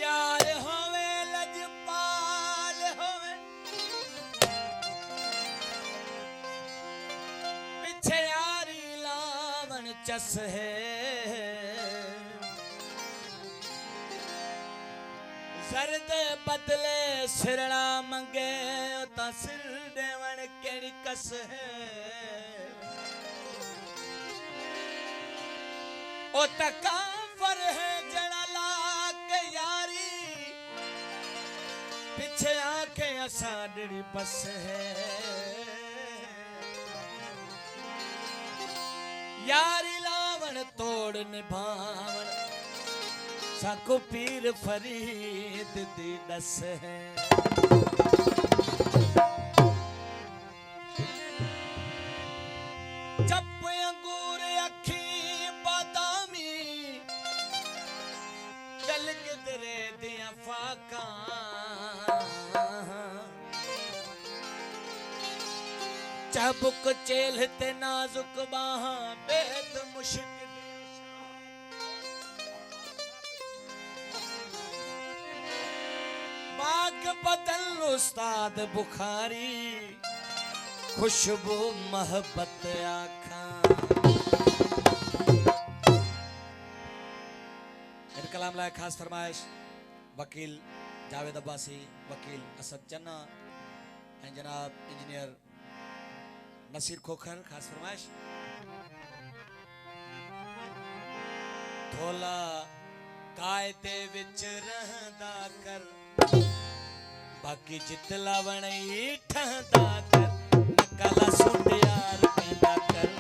यार होवे लजपाल होवे पीछे यारी लावन चस है जरद बदले सिरना मंगे ता सिर देवन केड़ी कस है ओ तकाफर है जड़ा लाके यारी पीछे आके असाडड़ी बस है यारी लावण तोड़ निभावण साको पीर फरीद दी दस है चप अंगूर अखी बादामी गल किधरे दिया फाका चाबुक चेलते नाजुक बाहा बेद मुश्किल बाग बदल उस्ताद बुखारी खुशबू मोहब्बत आखा कलाम लाए खास फरमाइश वकील जावेद अब्बासी वकील असद चन्ना जनाब इंजीनियर नसीर खोखर खास फरमाइश थोला कायदे विच रहंदा कर बाकी जित लावण ठहंदा कर नकाला सूट यार पैदा कर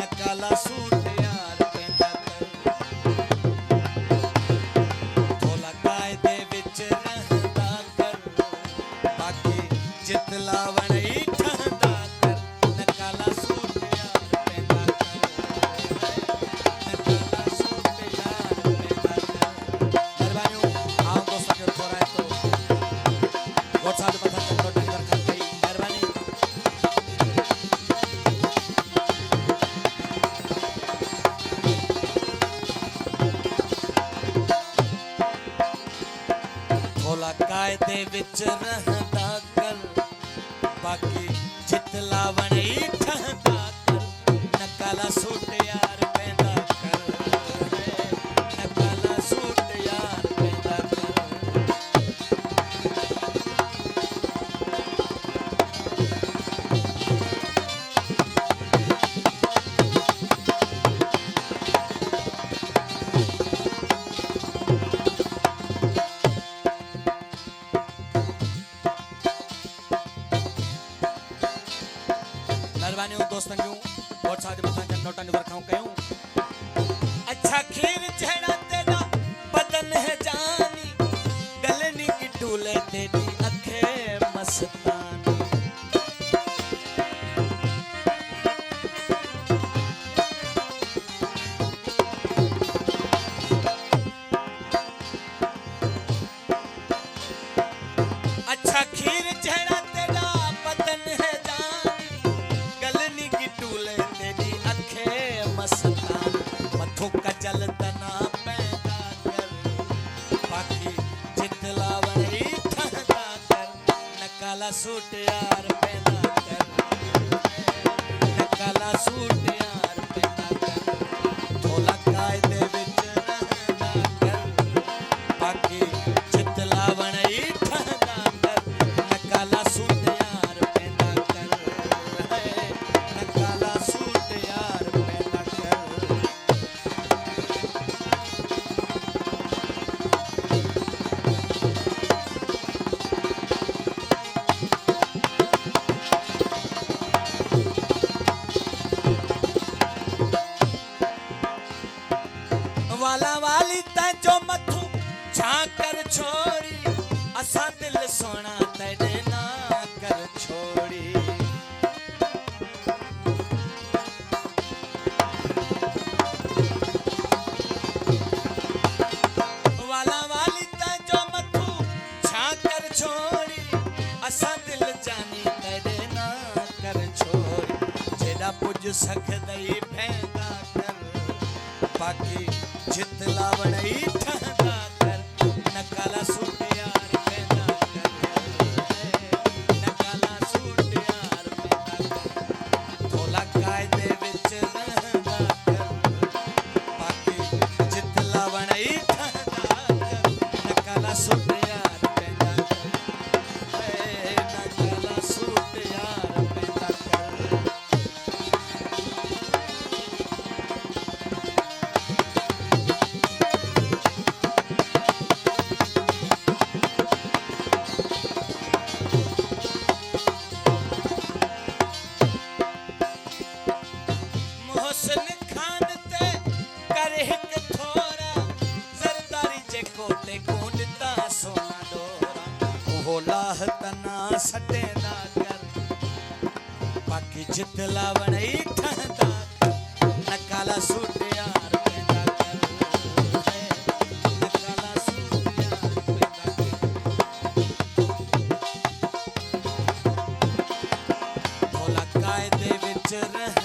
नकाला सूट यार पैदा कर थोला कायदे विच रहंदा कर बाकी जित लावण ठहंदा कर नकाला सूट यार पैदा कर नकाला सूट यार पैदा कर मेहरबानी आओ दोस्तों के थोड़ा तो गोट साहब पत्थर चंद्र टंगर कर गई मेहरबानी थोला कायदे विच रहंदा कर बाकी जित लावण ठहंदा कर नकाला सूट यार पैदा कर नकाला सूट यार पैदा कर मेहरबानी हो दोस्तन जो बहुत सारे बता के नोटा निवर खाऊं कयूं अच्छा खीर झड़ा तेरा बदन है जानी गलनी की डूले तेरी अखे मस्तानी अच्छा खीर झड़ा तेरा बदन है जानी गलनी की टूले तेरी अखे मस्तान मथों का जल तना पैदा कर बाकी जित लावण ठहंदा कर नकाला सूट यार पैदा कर नकाला सूट यार पैदा कर थोला कायदे विच रहंदा कर बाकी जित लावण ठहंदा कर नकाला सूट यार पैदा कर नकाला सूट यार पैदा कर वाला वाली तैजो मथू झांकर छोड़ी असा दिल सोना तेरे ना कर छोड़ी वाला वाली तैजो मथू झांकर छोड़ी असा दिल जानी तेरे ना कर छोड़ी जेड़ा पुज सकदई फैदा कर बाकी जित लावण ठहंदा सटेंदा कर बाकी जित लावणई ठहंदा न काला सूट यार पैदा कर न काला सूट यार पैदा कर भोला कायदे विच रह